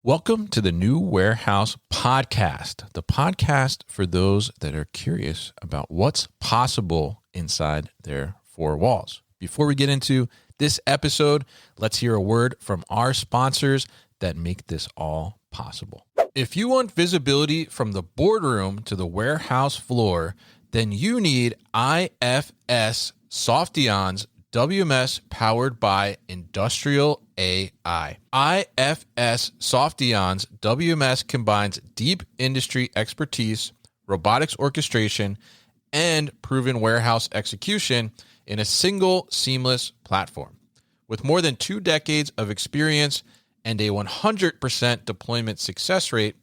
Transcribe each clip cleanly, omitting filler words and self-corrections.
Welcome to the New Warehouse Podcast, the podcast for those that are curious about what's possible inside their four walls. Before we get into this episode, let's hear a word from our sponsors that make this all possible. If you want visibility from the boardroom to the warehouse floor, then you need IFS Softion's WMS powered by Industrial AI. IFS Softion's WMS combines deep industry expertise, robotics orchestration, and proven warehouse execution in a single seamless platform. With more than 2 decades of experience and a 100% deployment success rate,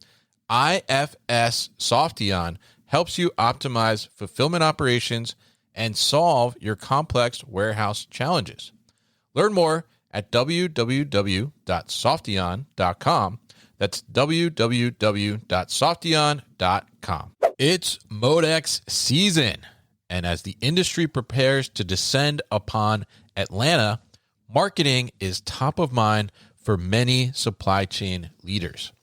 IFS Softion helps you optimize fulfillment operations and solve your complex warehouse challenges. Learn more at www.softion.com. That's www.softion.com. It's Modex season, and as the industry prepares to descend upon Atlanta, marketing is top of mind for many supply chain leaders.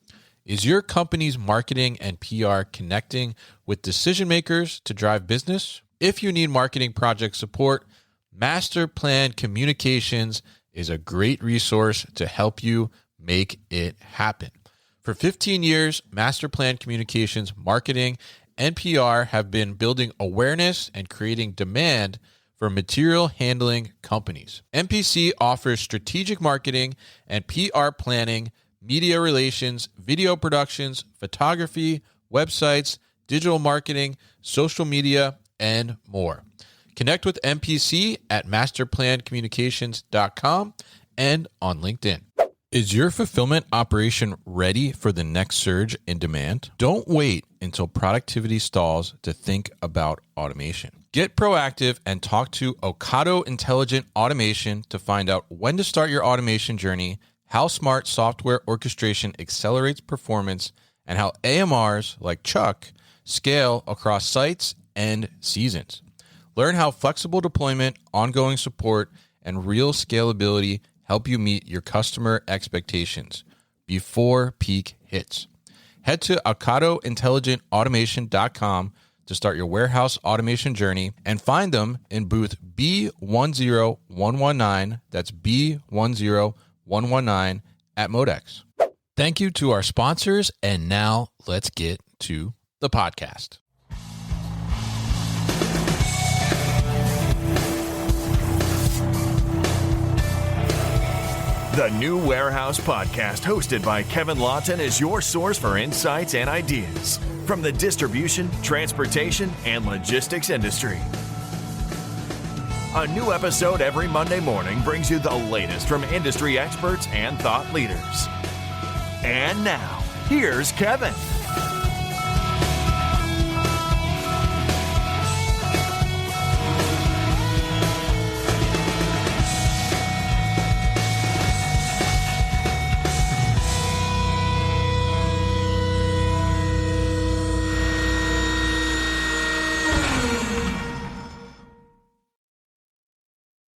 Is your company's marketing and PR connecting with decision makers to drive business? If you need marketing project support, Master Plan Communications is a great resource to help you make it happen. For 15 years, Master Plan Communications marketing and PR have been building awareness and creating demand for material handling companies. MPC offers strategic marketing and PR planning, media relations, video productions, photography, websites, digital marketing, social media, and more. Connect with MPC at masterplancommunications.com and on LinkedIn. Is your fulfillment operation ready for the next surge in demand? Don't wait until productivity stalls to think about automation. Get proactive and talk to Ocado Intelligent Automation to find out when to start your automation journey, how smart software orchestration accelerates performance, and how AMRs like Chuck scale across sites and seasons. Learn how flexible deployment, ongoing support, and real scalability help you meet your customer expectations before peak hits. Head to OcadoIntelligentAutomation.com to start your warehouse automation journey and find them in booth B10119. That's B10119 at Modex. Thank you to our sponsors, and now let's get to the podcast. The New Warehouse Podcast, hosted by Kevin Lawton, is your source for insights and ideas from the distribution, transportation, and logistics industry. A new episode every Monday morning brings you the latest from industry experts and thought leaders. And now, here's Kevin.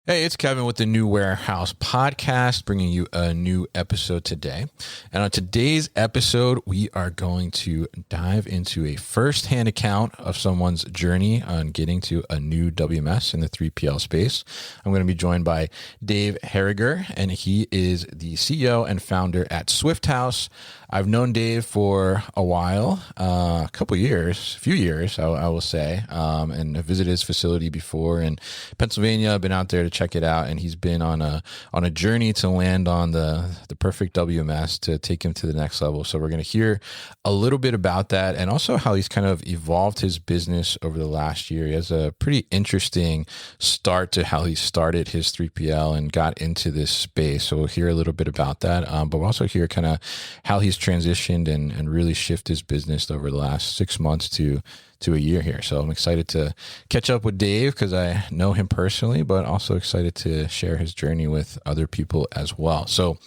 Hey, it's Kevin with the New Warehouse Podcast, bringing you a new episode today. And on today's episode, we are going to dive into a firsthand account of someone's journey on getting to a new WMS in the 3PL space. I'm going to be joined by Dave Harriger, and he is the CEO and founder at Swifthouse. I've known Dave for a while, a few years, I will say, and I visited his facility before in Pennsylvania. I've been out there to check it out, and he's been on a journey to land on the perfect WMS to take him to the next level. So we're going to hear a little bit about that, and also how he's kind of evolved his business over the last year. He has a pretty interesting start to how he started his 3PL and got into this space. So we'll hear a little bit about that, but we'll also hear kind of how he's transitioned and really shift his business over the last 6 months to a year here. So I'm excited to catch up with Dave because I know him personally, but also excited to share his journey with other people as well. So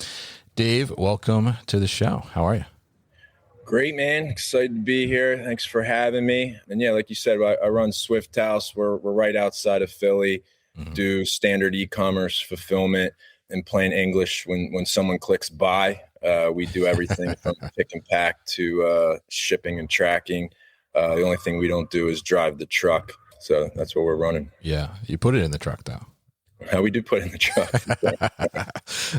Dave, welcome to the show. How are you? Great, man. Excited to be here. Thanks for having me. And yeah, like you said, I run Swifthouse. We're right outside of Philly, do standard e-commerce fulfillment in plain English. When someone clicks buy, We do everything from pick and pack to shipping and tracking. The only thing we don't do is drive the truck. So that's what we're running. Yeah. You put it in the truck though. We do put it in the truck.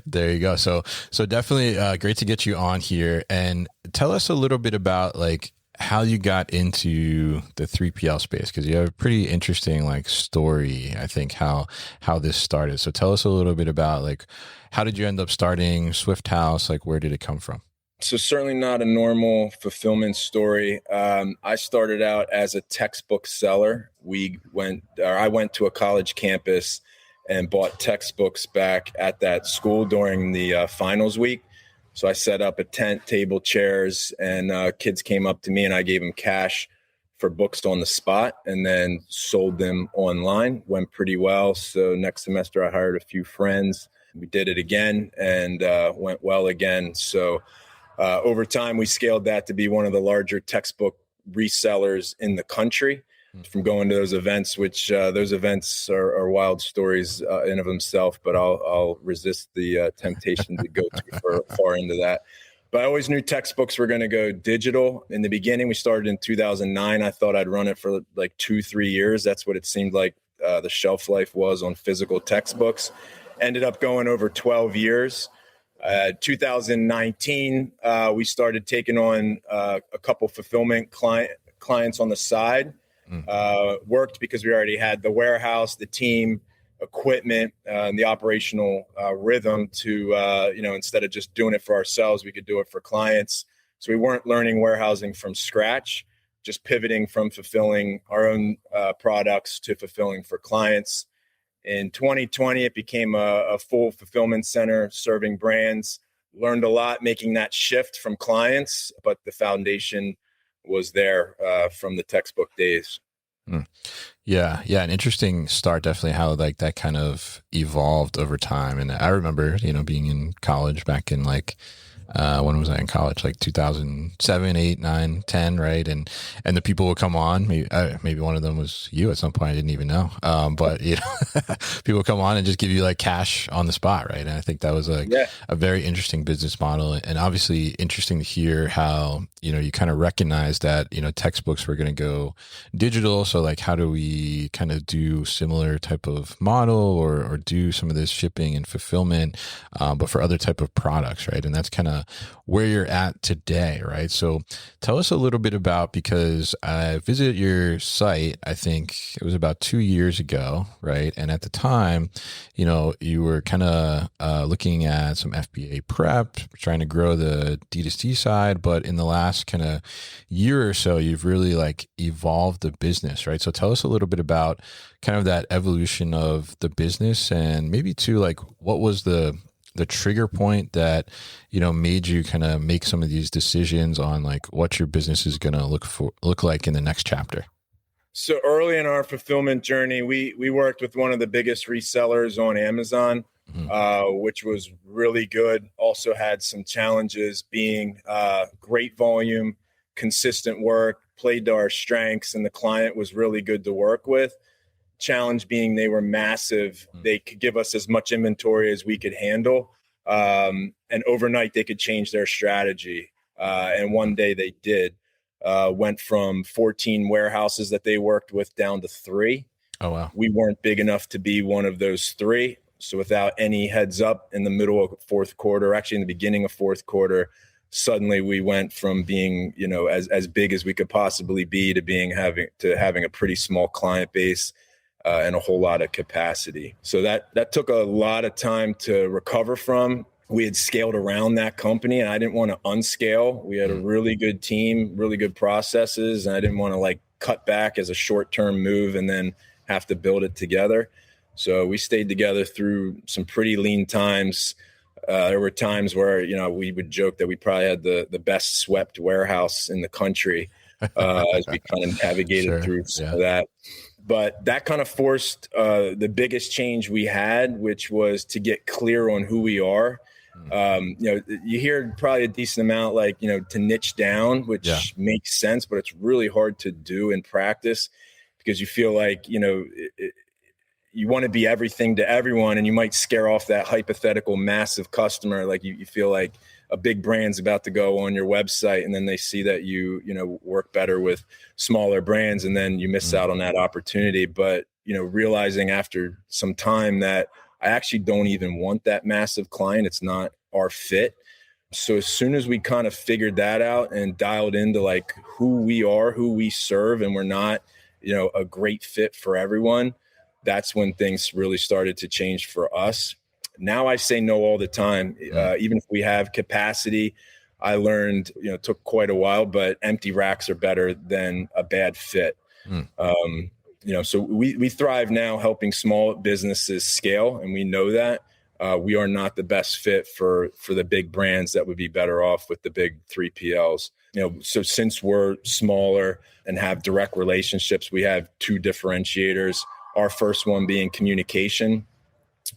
There you go. So definitely great to get you on here, and tell us a little bit about like how you got into the 3PL space, because you have a pretty interesting like story, I think, how this started. So tell us a little bit about like, how did you end up starting Swifthouse? Like, where did it come from? So certainly not a normal fulfillment story. I started out as a textbook seller. I went to a college campus and bought textbooks back at that school during the finals week. So I set up a tent, table, chairs, and kids came up to me and I gave them cash for books on the spot and then sold them online. Went pretty well. So next semester I hired a few friends. We did it again and went well again. So over time we scaled that to be one of the larger textbook resellers in the country. From going to those events, which those events are wild stories in of themselves, but I'll resist the temptation to go too far into that. But I always knew textbooks were going to go digital. In the beginning, we started in 2009. I thought I'd run it for like 2-3 years. That's what it seemed like the shelf life was on physical textbooks. Ended up going over 12 years. 2019, we started taking on a couple fulfillment clients on the side. Worked because we already had the warehouse, the team, equipment, and the operational rhythm to, instead of just doing it for ourselves, we could do it for clients. So we weren't learning warehousing from scratch, just pivoting from fulfilling our own products to fulfilling for clients. In 2020, it became a full fulfillment center serving brands. Learned a lot making that shift from clients, but the foundation was there from the textbook days. Yeah. An interesting start, definitely, how like that kind of evolved over time. And I remember, being in college back in like, when was I in college? Like 2007, 8, 9, 10, right? And the people would come on. Maybe one of them was you at some point. I didn't even know. But people would come on and just give you like cash on the spot, right? And I think that was a very interesting business model, and obviously interesting to hear how you kind of recognize that textbooks were going to go digital. So like, how do we kind of do similar type of model or do some of this shipping and fulfillment, but for other type of products, right? And that's kind of where you're at today, right? So tell us a little bit about, because I visited your site, I think it was about 2 years ago, right? And at the time, you were kind of looking at some FBA prep, trying to grow the D2C side, but in the last kind of year or so, you've really like evolved the business, right? So tell us a little bit about kind of that evolution of the business, and maybe too, like, what was the trigger point that made you kind of make some of these decisions on like what your business is going to look like in the next chapter. So early in our fulfillment journey, we worked with one of the biggest resellers on Amazon, which was really good. Also had some challenges, being great volume, consistent work, played to our strengths, and the client was really good to work with. Challenge being they were massive. They could give us as much inventory as we could handle. And overnight they could change their strategy. And one day they did. Went from 14 warehouses that they worked with down to 3. Oh, wow. We weren't big enough to be one of those 3. So without any heads up, in the middle of fourth quarter, actually in the beginning of fourth quarter, suddenly we went from being, as big as we could possibly be to having a pretty small client base. And a whole lot of capacity. So that took a lot of time to recover from. We had scaled around that company and I didn't want to unscale. We had a really good team, really good processes, and I didn't want to like cut back as a short-term move and then have to build it together. So we stayed together through some pretty lean times. There were times where, we would joke that we probably had the best swept warehouse in the country as we kind of navigated through some of that. But that kind of forced the biggest change we had, which was to get clear on who we are. You hear probably a decent amount, like, to niche down, which makes sense, but it's really hard to do in practice because you feel like, you want to be everything to everyone, and you might scare off that hypothetical massive customer. Like you feel like a big brand's about to go on your website, and then they see that you work better with smaller brands, and then you miss out on that opportunity. But, realizing after some time that I actually don't even want that massive client. It's not our fit. So as soon as we kind of figured that out and dialed into like who we are, who we serve, and we're not, a great fit for everyone, that's when things really started to change for us. Now I say no all the time. Even if we have capacity, I learned, it took quite a while, but empty racks are better than a bad fit. So we thrive now helping small businesses scale, and we know that. We are not the best fit for the big brands that would be better off with the big 3PLs. So since we're smaller and have direct relationships, we have two differentiators. Our first one being communication.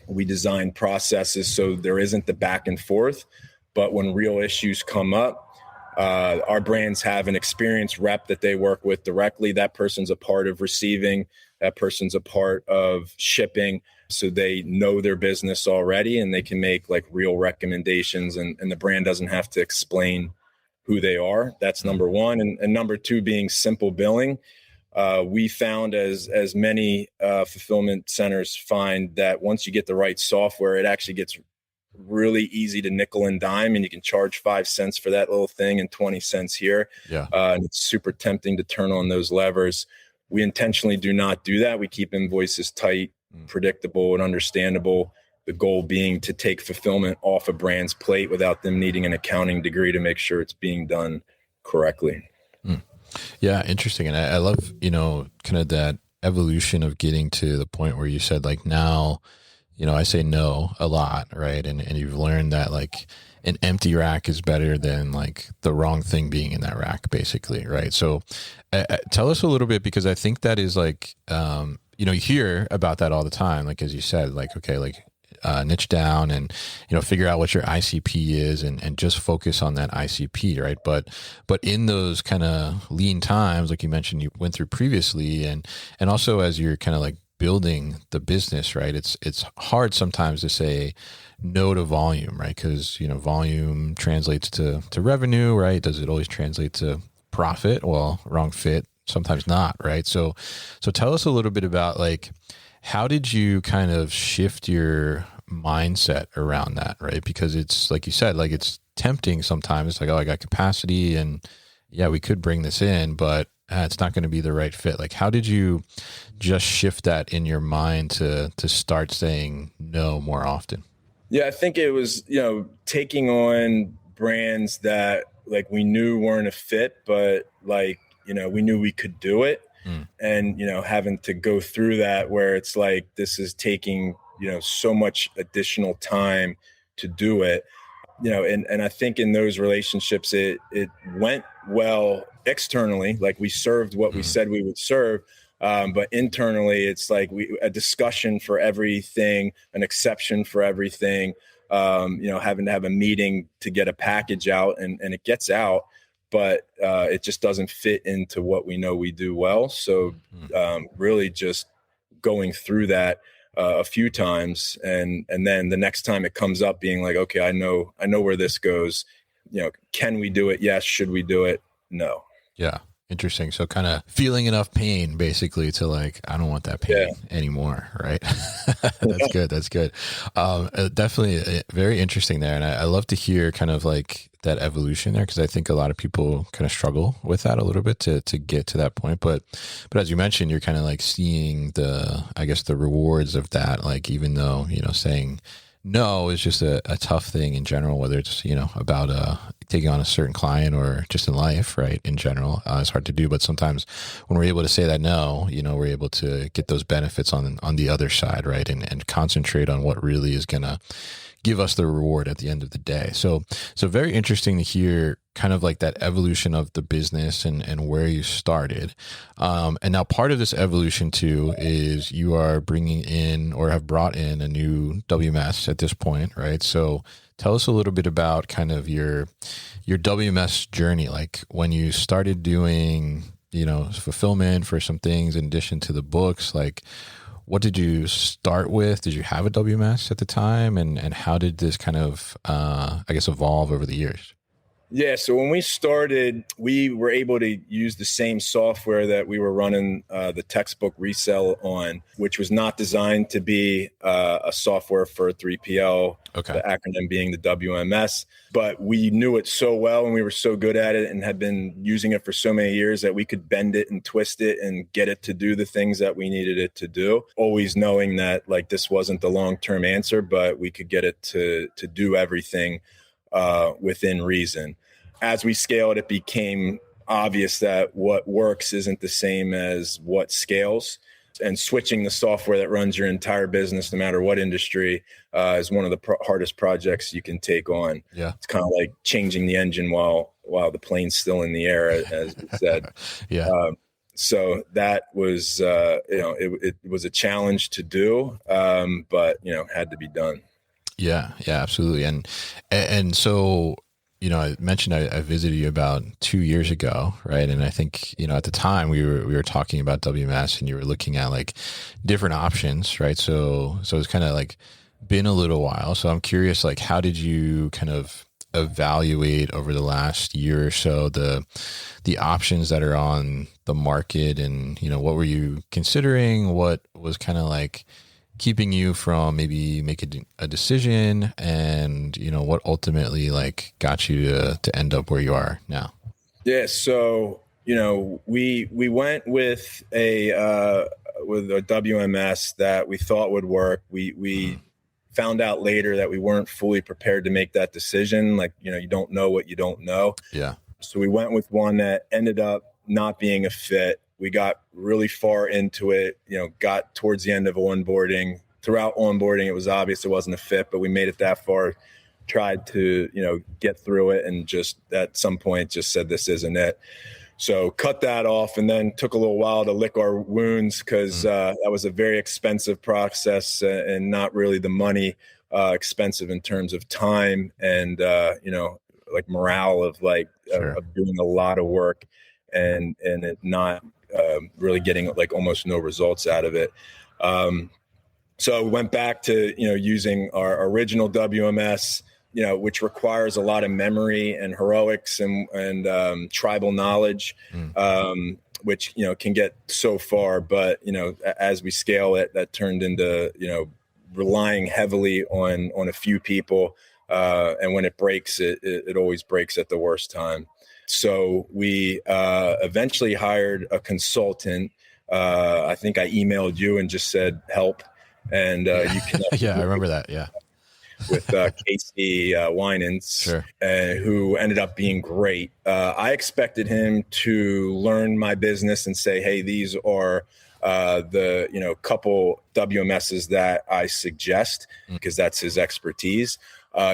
We design processes so there isn't the back and forth, but when real issues come up, our brands have an experienced rep that they work with directly. That person's a part of receiving, that person's a part of shipping. So they know their business already, and they can make like real recommendations, and the brand doesn't have to explain who they are. That's number one. And number two being simple billing. We found as many fulfillment centers find that once you get the right software, it actually gets really easy to nickel and dime, and you can charge 5 cents for that little thing and 20 cents here. And it's super tempting to turn on those levers. We intentionally do not do that. We keep invoices tight, predictable, and understandable. The goal being to take fulfillment off a brand's plate without them needing an accounting degree to make sure it's being done correctly. Yeah, interesting. And I love, kind of that evolution of getting to the point where you said like now, I say no a lot, right? And you've learned that like an empty rack is better than like the wrong thing being in that rack, basically, right? So tell us a little bit, because I think that is like, you hear about that all the time. Like, as you said, like, okay, like niche down and, figure out what your ICP is and just focus on that ICP, right? But in those kind of lean times, like you mentioned, you went through previously, and also as you're kind of like building the business, right? It's hard sometimes to say no to volume, right? Because, volume translates to revenue, right? Does it always translate to profit? Well, wrong fit, sometimes not, right? So tell us a little bit about like, how did you kind of shift your mindset around that, right? Because it's like you said, like it's tempting sometimes. It's like, oh, I got capacity and yeah, we could bring this in, but it's not going to be the right fit. Like, how did you just shift that in your mind to start saying no more often? Yeah, I think it was, taking on brands that like we knew weren't a fit, but like, we knew we could do it. And, having to go through that where it's like, this is taking, so much additional time to do it, and I think in those relationships, it went well externally, like we served what we said we would serve. But internally, it's like a discussion for everything, an exception for everything, having to have a meeting to get a package out and it gets out, but it just doesn't fit into what we know we do well. So really just going through that a few times, and then the next time it comes up being like, okay, I know where this goes. Can we do it? Yes. Should we do it? No. Yeah. Interesting. So kind of feeling enough pain basically to like, I don't want that pain anymore. Right. That's good. That's good. Definitely very interesting there. And I love to hear kind of like that evolution there, because I think a lot of people kind of struggle with that a little bit to get to that point. But as you mentioned, you're kind of like seeing the rewards of that. Like, even though, saying no is just a tough thing in general, whether it's, about taking on a certain client or just in life, right? In general, it's hard to do. But sometimes when we're able to say that no, we're able to get those benefits on the other side, right? And concentrate on what really is going to give us the reward at the end of the day. So very interesting to hear kind of like that evolution of the business and where you started. And now part of this evolution too is you are bringing in or have brought in a new WMS at this point, right? So tell us a little bit about kind of your WMS journey, like when you started doing, fulfillment for some things in addition to the books, like what did you start with? Did you have a WMS at the time? And how did this kind of, I guess, evolve over the years? Yeah. So when we started, we were able to use the same software that we were running the textbook resell on, which was not designed to be a software for a 3PL, Okay. the acronym being the WMS. But we knew it so well and we were so good at it and had been using it for so many years that we could bend it and twist it and get it to do the things that we needed it to do. Always knowing that like this wasn't the long-term answer, but we could get it to do everything within reason. As we scaled, it became obvious that what works isn't the same as what scales. And switching the software that runs your entire business, no matter what industry, is one of the hardest projects you can take on. Yeah. It's kind of like changing the engine while the plane's still in the air, as we said. Yeah. So that was, it was a challenge to do, but, had to be done. Yeah, absolutely. And so, I mentioned I visited you about 2 years ago, right? And I think, at the time we were talking about WMS and you were looking at like different options, right? So it's kind of like been a little while. So I'm curious, like, how did you kind of evaluate over the last year or so the options that are on the market, and, what were you considering? What was kind of like keeping you from maybe making a decision, and what ultimately like got you to end up where you are now? Yeah. So, we went with a WMS that we thought would work. We found out later that we weren't fully prepared to make that decision. Like, you don't know what you don't know. Yeah. So we went with one that ended up not being a fit. We got really far into it, got towards the end of onboarding. Throughout onboarding, it was obvious it wasn't a fit, but we made it that far, tried to, get through it, and just at some point just said, this isn't it. So cut that off, and then took a little while to lick our wounds because that was a very expensive process and not really the money, expensive in terms of time and, like morale of like Sure. of doing a lot of work and it not really getting like almost no results out of it. So we went back to, using our original WMS, which requires a lot of memory and heroics and tribal knowledge, which, can get so far. But, as we scale it, that turned into, relying heavily on a few people. And when it breaks, it always breaks at the worst time. So we eventually hired a consultant. I think I emailed you and just said, help. And you can yeah, I remember that. Yeah. With Casey Winans, Sure. Who ended up being great. I expected him to learn my business and say, hey, these are the couple WMSs that I suggest, because that's his expertise.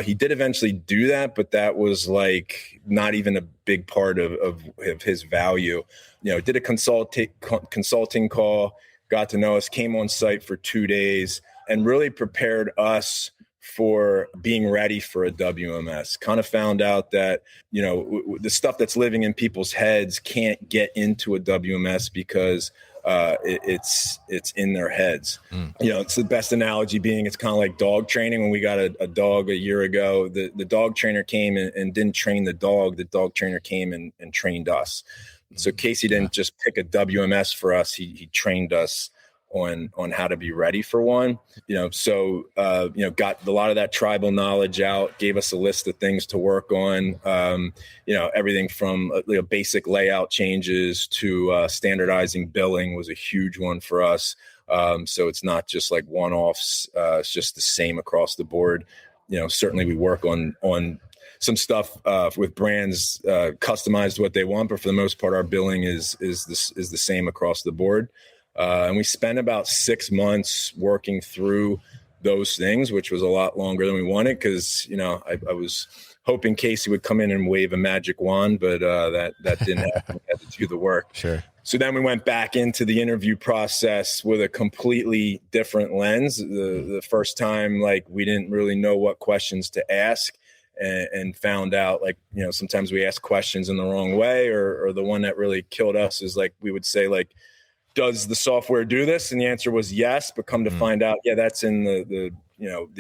He did eventually do that, but that was like not even a big part of his value. Did a consulting call, got to know us, came on site for 2 days, and really prepared us for being ready for a WMS. Kind of found out that, the stuff that's living in people's heads can't get into a WMS because it's in their heads. It's the best analogy being, it's kind of like dog training. When we got a dog a year ago, the dog trainer came and didn't train the dog. The dog trainer came and trained us. So Casey didn't just pick a WMS for us. He trained us on how to be ready for one, so got a lot of that tribal knowledge out, gave us a list of things to work on, everything from basic layout changes to standardizing billing was a huge one for us. So it's not just like one-offs, it's just the same across the board. Certainly we work on some stuff with brands customized what they want, but for the most part, our billing is the same across the board. And we spent about 6 months working through those things, which was a lot longer than we wanted because, I was hoping Casey would come in and wave a magic wand, but that didn't happen. We had to do the work. Sure. So then we went back into the interview process with a completely different lens. The first time, like, we didn't really know what questions to ask and found out, like, sometimes we ask questions in the wrong way, or the one that really killed us is like, we would say like, does the software do this? And the answer was yes, but come to find out, yeah, that's in the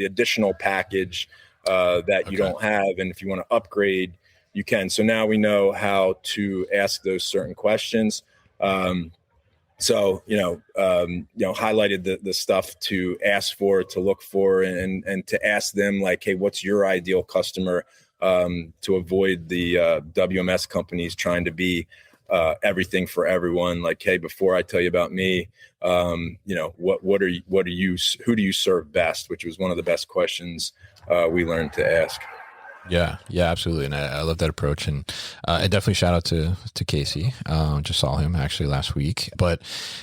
additional package that you don't have. And if you want to upgrade, you can. So now we know how to ask those certain questions. So, highlighted the stuff to ask for, to look for, and to ask them like, hey, what's your ideal customer, to avoid the WMS companies trying to be everything for everyone. Like, hey, before I tell you about me, what are you, who do you serve best? Which was one of the best questions we learned to ask. Yeah, absolutely. And I love that approach. And I definitely shout out to Casey. Just saw him actually last week. But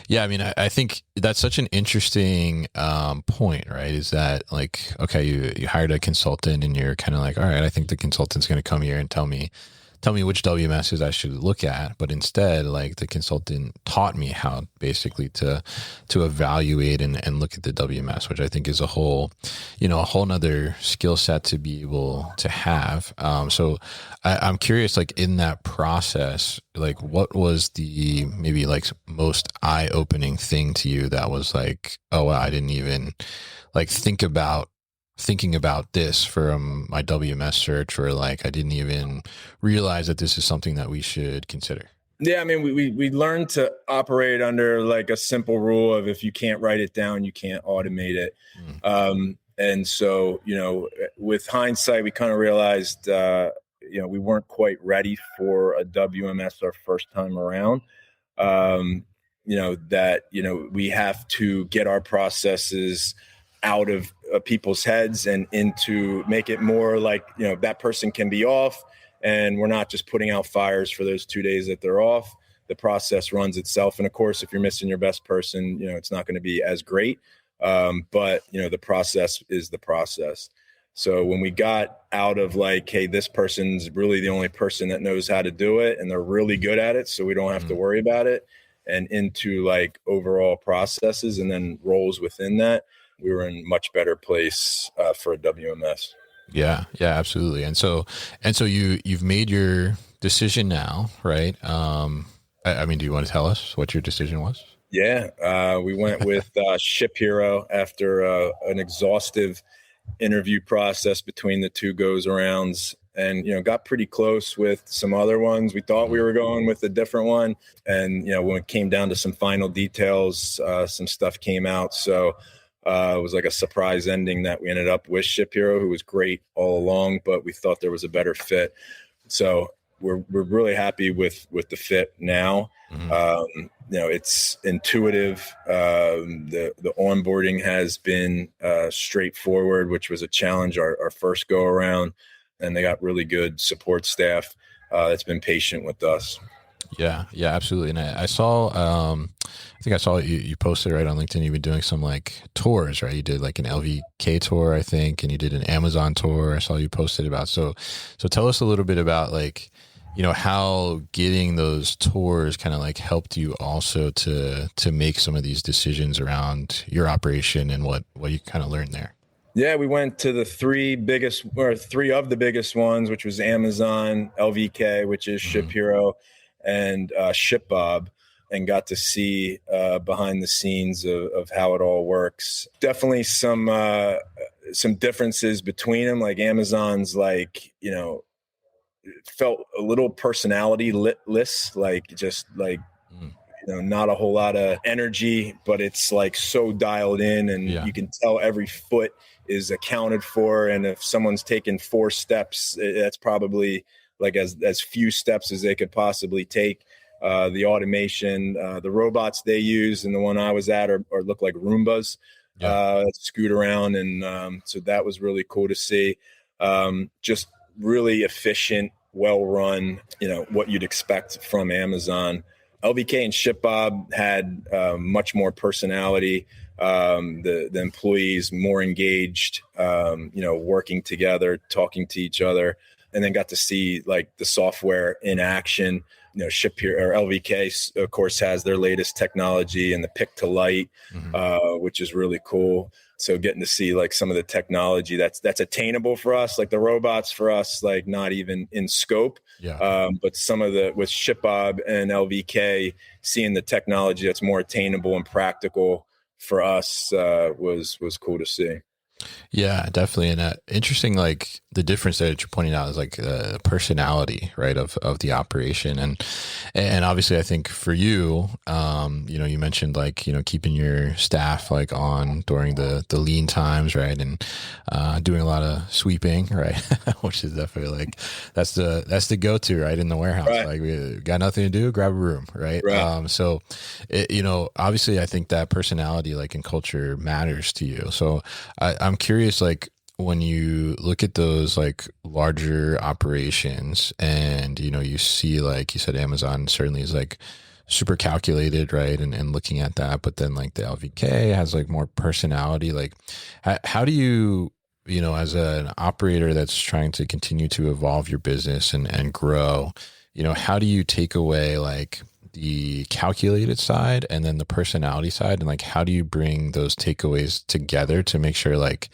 yeah, I mean, I think that's such an interesting point, right? Is that like, okay, you hired a consultant and you're kind of like, all right, I think the consultant's going to come here and tell me which WMSs I should look at. But instead, like the consultant taught me how basically to evaluate and look at the WMS, which I think is a whole nother skill set to be able to have. So I'm curious, like in that process, like what was the maybe like most eye-opening thing to you that was like, oh, wow, I didn't even like thinking about this from my WMS search, or like I didn't even realize that this is something that we should consider? Yeah, I mean, we learned to operate under like a simple rule of if you can't write it down, you can't automate it. And so, with hindsight, we kind of realized, we weren't quite ready for a WMS our first time around. We have to get our processes out of people's heads and into make it more like, that person can be off and we're not just putting out fires for those 2 days that they're off. The process runs itself. And of course, if you're missing your best person, it's not going to be as great. But the process is the process. So when we got out of like, hey, this person's really the only person that knows how to do it and they're really good at it, so we don't have to worry about it, and into like overall processes and then roles within that, we were in a much better place for a WMS. Yeah, absolutely. And so you've made your decision now, right? I mean, do you want to tell us what your decision was? Yeah, we went with Ship Hero after an exhaustive interview process between the two goes arounds, and got pretty close with some other ones. We thought we were going with a different one, and when it came down to some final details, some stuff came out. So it was like a surprise ending that we ended up with Ship Hero, who was great all along, but we thought there was a better fit. So we're really happy with the fit now. It's intuitive. The onboarding has been straightforward, which was a challenge our first go around, and they got really good support staff that's been patient with us. Yeah, absolutely. And I saw, I think I saw you posted right on LinkedIn. You've been doing some like tours, right? You did like an LVK tour, I think, and you did an Amazon tour. I saw you posted about. So tell us a little bit about like, how getting those tours kind of like helped you also to make some of these decisions around your operation and what you kind of learned there. Yeah, we went to the three of the biggest ones, which was Amazon, LVK, which is Ship Hero, and ShipBob, and got to see behind the scenes of how it all works. Definitely some differences between them. Like Amazon's like, felt a little personality-less, like just like, not a whole lot of energy, but it's like so dialed in, and you can tell every foot is accounted for. And if someone's taken 4 steps, that's probably like as few steps as they could possibly take. The automation, the robots they use, and the one I was at are look like Roombas, scoot around. And so that was really cool to see. Just really efficient, well run, what you'd expect from Amazon. LVK and ShipBob had much more personality. The employees more engaged, working together, talking to each other. and then got to see like the software in action. Ship here, or LVK, of course, has their latest technology and the pick to light, which is really cool. So getting to see like some of the technology that's attainable for us, like the robots for us, like not even in scope. Yeah. But some of the with ShipBob and LVK, seeing the technology that's more attainable and practical for us was cool to see. Yeah, definitely. And interesting, like the difference that you're pointing out is like the personality, right, of the operation. And obviously I think for you, you mentioned like, keeping your staff like on during the lean times, right. And doing a lot of sweeping, right. Which is definitely like, that's the go-to, right, in the warehouse. Right. Like we got nothing to do, grab a room. Right. So, obviously I think that personality, like in culture, matters to you. So I'm curious, like when you look at those like larger operations and, you see, like you said, Amazon certainly is like super calculated, right? And looking at that, but then like the LVK has like more personality. Like how do you, as an operator that's trying to continue to evolve your business and grow, how do you take away like the calculated side and then the personality side, and like how do you bring those takeaways together to make sure like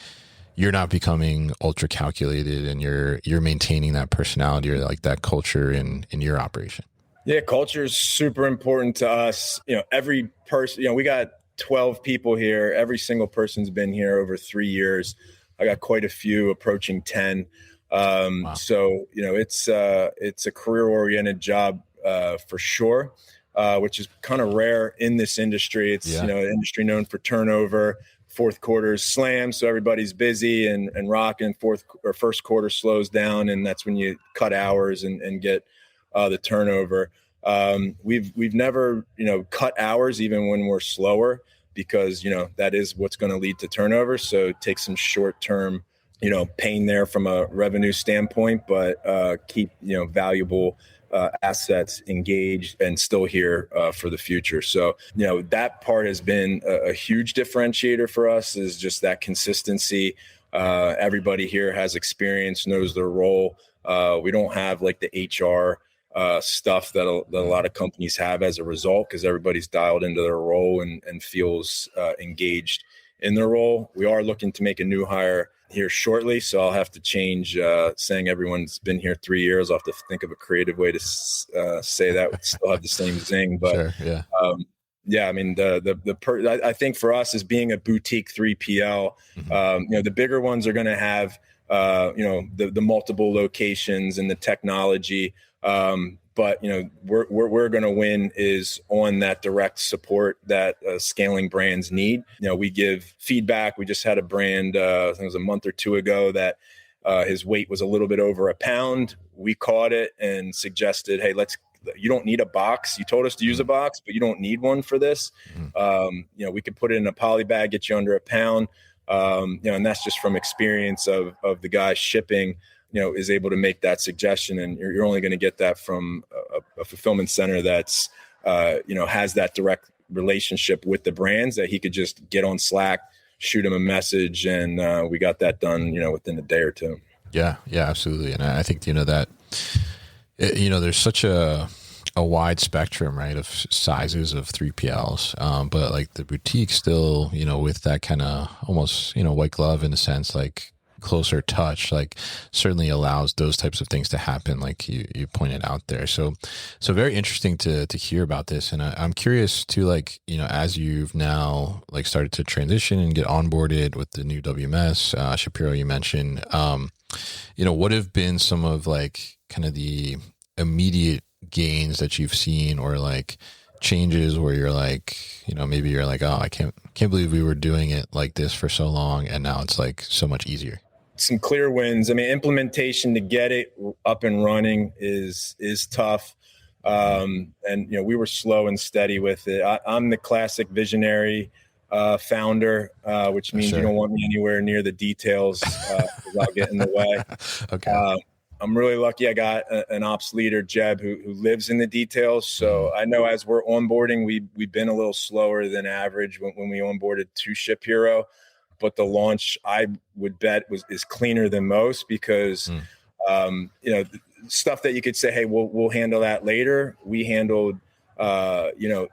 you're not becoming ultra calculated and you're maintaining that personality or like that culture in your operation? Yeah, culture is super important to us. Every person, we got 12 people here. Every single person's been here over 3 years. I got quite a few approaching 10. Wow. So, it's a career oriented job for sure. Which is kind of rare in this industry. It's, an industry known for turnover. Fourth quarter's slam, so everybody's busy and rocking. First quarter slows down, and that's when you cut hours and get the turnover. We've never, cut hours even when we're slower, because, that is what's going to lead to turnover. So take some short-term, pain there from a revenue standpoint, but keep, valuable assets engaged and still here for the future. So, that part has been a huge differentiator for us, is just that consistency. Everybody here has experience, knows their role. We don't have like the HR stuff that a lot of companies have as a result, because everybody's dialed into their role and feels engaged in their role. We are looking to make a new hire here shortly, so I'll have to change saying everyone's been here 3 years. I'll have to think of a creative way to say that would still have the same zing. But sure, yeah. I mean, I think for us, as being a boutique 3PL, the bigger ones are going to have the multiple locations and the technology. But we're going to win is on that direct support that scaling brands need. We give feedback. We just had a brand, I think it was a month or two ago, that his weight was a little bit over a pound. We caught it and suggested, hey, you don't need a box. You told us to use a box, but you don't need one for this. We could put it in a poly bag, get you under a pound. And that's just from experience of the guy shipping, is able to make that suggestion. And you're only going to get that from a fulfillment center that's, has that direct relationship with the brands, that he could just get on Slack, shoot him a message, and we got that done, within a day or two. Yeah, absolutely. And I think, that, there's such a wide spectrum, right, of sizes of 3PLs. But like the boutique still, with that kind of almost, white glove in a sense, like closer touch, like certainly allows those types of things to happen, like you pointed out there. So very interesting to hear about this. And I'm curious too, like, as you've now like started to transition and get onboarded with the new WMS, Shapiro, you mentioned, what have been some of like kind of the immediate gains that you've seen, or like changes where you're like, maybe you're like, oh, I can't believe we were doing it like this for so long, and now it's like so much easier? Some clear wins. I mean, implementation to get it up and running is tough. And, we were slow and steady with it. I'm the classic visionary founder, which means you don't want me anywhere near the details because I'll get in the way. Okay. I'm really lucky. I got an ops leader, Jeb, who lives in the details. So I know as we're onboarding, we've been a little slower than average when we onboarded to Ship Hero. But the launch, I would bet, is cleaner than most, because Stuff that you could say, hey, we'll handle that later. We handled,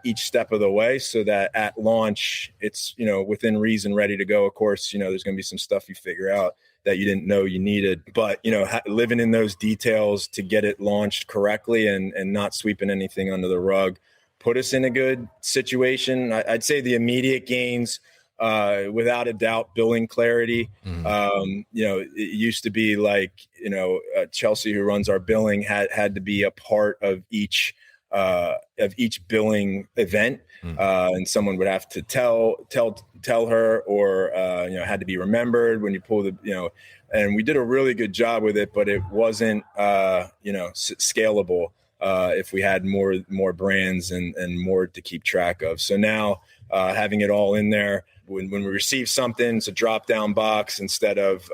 each step of the way so that at launch, it's, within reason, ready to go. Of course, there's going to be some stuff you figure out that you didn't know you needed, but, living in those details to get it launched correctly and not sweeping anything under the rug put us in a good situation. I'd say the immediate gains, without a doubt, billing clarity. It used to be like, Chelsea, who runs our billing, had to be a part of each billing event. And someone would have to tell her, or, had to be remembered when you pull and we did a really good job with it, but it wasn't, scalable. If we had more brands and more to keep track of. So now, having it all in there, when we receive something, it's a drop down box instead of,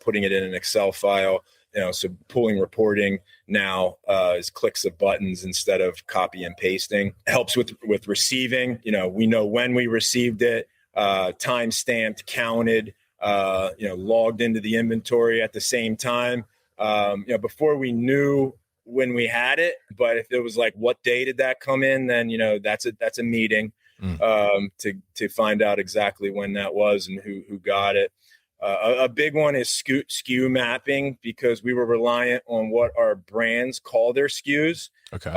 putting it in an Excel file, so pulling reporting now, is clicks of buttons instead of copy and pasting. Helps with receiving, we know when we received it, time stamped, counted, logged into the inventory at the same time. Before we knew when we had it, but if it was like, what day did that come in? Then, that's a meeting, to find out exactly when that was and who got it. A big one is SKU mapping, because we were reliant on what our brands call their SKUs. Okay.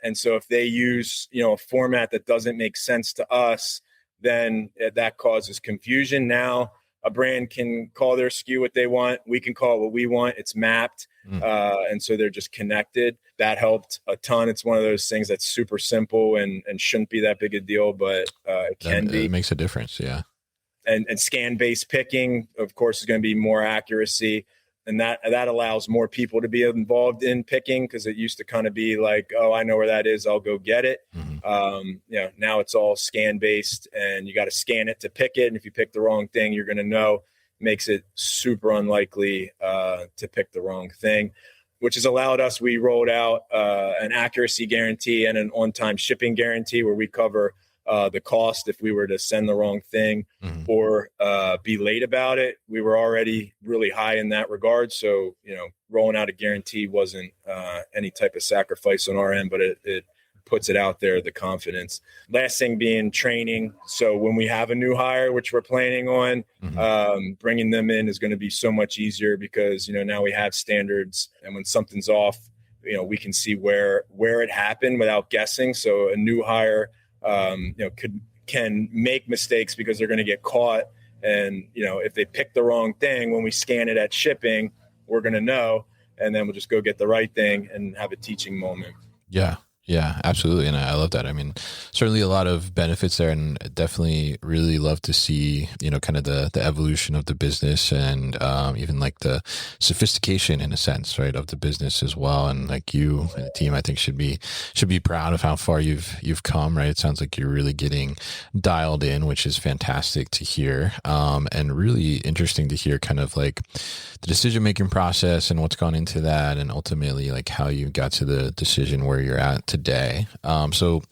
And so if they use, a format that doesn't make sense to us, then that causes confusion. Now a brand can call their SKU what they want. We can call it what we want. It's mapped. And so they're just connected. That helped a ton. It's one of those things that's super simple and shouldn't be that big a deal, but it can be. It makes a difference. Yeah. And scan-based picking, of course, is going to be more accuracy. And that allows more people to be involved in picking, because it used to kind of be like, oh, I know where that is, I'll go get it. Now it's all scan-based, and you got to scan it to pick it. And if you pick the wrong thing, you're going to know. Makes it super unlikely to pick the wrong thing, which has allowed us. We rolled out an accuracy guarantee and an on-time shipping guarantee, where we cover the cost if we were to send the wrong thing or be late about it. We were already really high in that regard. So, rolling out a guarantee wasn't any type of sacrifice on our end, but it puts it out there, the confidence. Last thing being training. So when we have a new hire, which we're planning on, bringing them in is going to be so much easier, because, now we have standards, and when something's off, we can see where it happened without guessing. So a new hire, can make mistakes because they're going to get caught. And, if they pick the wrong thing, when we scan it at shipping, we're going to know, and then we'll just go get the right thing and have a teaching moment. Yeah. Yeah, absolutely. And I love that. I mean, certainly a lot of benefits there, and definitely really love to see, kind of the evolution of the business, and even like the sophistication, in a sense, right, of the business as well. And like you and the team, I think should be proud of how far you've come, right? It sounds like you're really getting dialed in, which is fantastic to hear. And really interesting to hear kind of like the decision-making process and what's gone into that, and ultimately like how you got to the decision where you're at today. So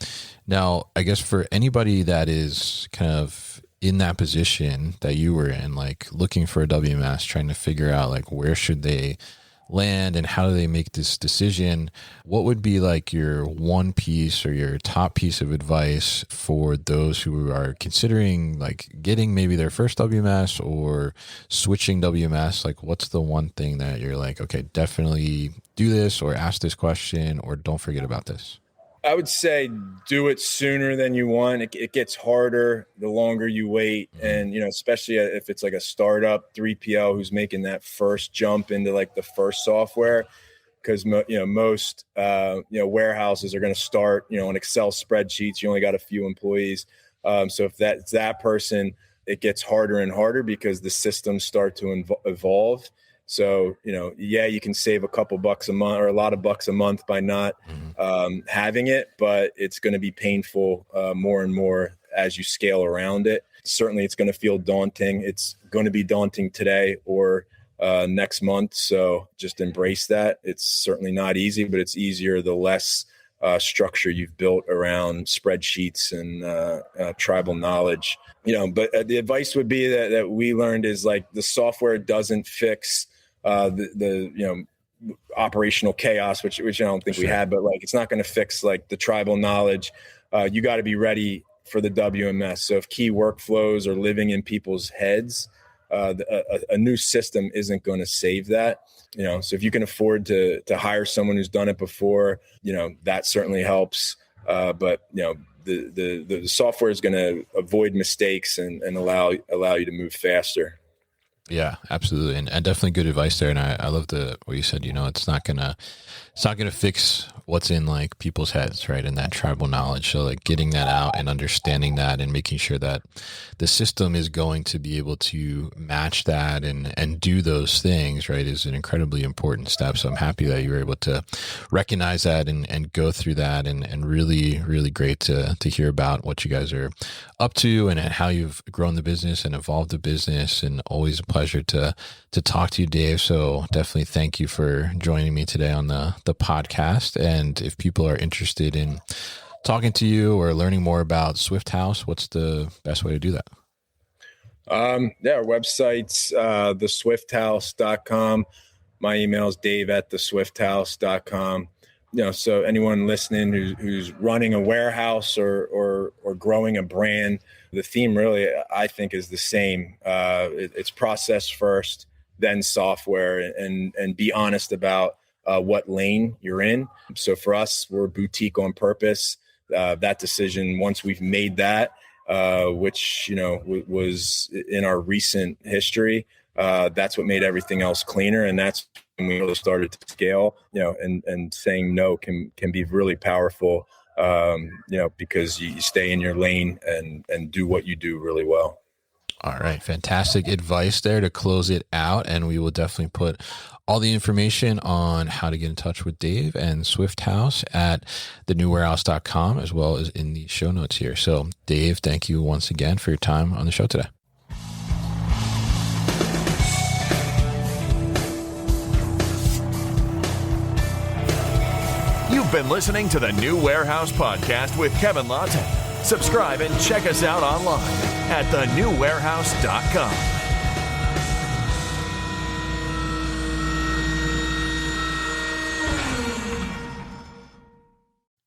now I guess for anybody that is kind of in that position that you were in, like looking for a WMS, trying to figure out like where should they land and how do they make this decision, what would be like your one piece or your top piece of advice for those who are considering like getting maybe their first WMS or switching WMS? Like, what's the one thing that you're like, okay, definitely do this, or ask this question, or don't forget about this? I would say do it sooner than you want. It gets harder the longer you wait. And, especially if it's like a startup 3PL who's making that first jump into like the first software, because, most, warehouses are going to start, on Excel spreadsheets. You only got a few employees. So if that's that person, it gets harder and harder because the systems start to evolve. So, you can save a couple bucks a month or a lot of bucks a month by not having it, but it's going to be painful more and more as you scale around it. Certainly, it's going to feel daunting. It's going to be daunting today or next month. So just embrace that. It's certainly not easy, but it's easier the less structure you've built around spreadsheets and tribal knowledge. But the advice would be that we learned is like the software doesn't fix the operational chaos, which I don't think we had, but like, it's not going to fix like the tribal knowledge. You got to be ready for the WMS. So if key workflows are living in people's heads, a new system isn't going to save that. So if you can afford to hire someone who's done it before, that certainly helps. But the software is going to avoid mistakes and allow you to move faster. Yeah, absolutely. And definitely good advice there. And I love what you said, it's not gonna fix what's in like people's heads, right? And that tribal knowledge. So like getting that out and understanding that and making sure that the system is going to be able to match that and do those things, right, is an incredibly important step. So I'm happy that you were able to recognize that and go through that, and really, really great to hear about what you guys are up to and how you've grown the business and evolved the business, and always a pleasure to talk to you, Dave. So definitely thank you for joining me today on the podcast. And if people are interested in talking to you or learning more about Swifthouse, what's the best way to do that? Our website's theswifthouse.com. My email is dave@theswifthouse.com. So anyone listening who's running a warehouse or growing a brand, the theme really, I think, is the same. It's process first, then software, and be honest about what lane you're in. So for us, we're a boutique on purpose. That decision, once we've made that, which, was in our recent history, that's what made everything else cleaner. And that's when we really started to scale, and saying no can be really powerful, because you stay in your lane and do what you do really well. All right. Fantastic advice there to close it out. And we will definitely put all the information on how to get in touch with Dave and Swifthouse at thenewwarehouse.com, as well as in the show notes here. So Dave, thank you once again for your time on the show today. You've been listening to the New Warehouse Podcast with Kevin Lawton. Subscribe and check us out online at thenewwarehouse.com.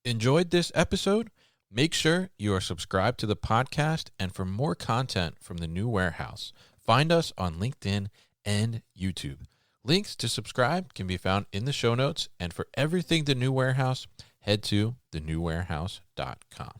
Enjoyed this episode? Make sure you are subscribed to the podcast, and for more content from the New Warehouse, find us on LinkedIn and YouTube. Links to subscribe can be found in the show notes, and for everything The New Warehouse, head to thenewwarehouse.com.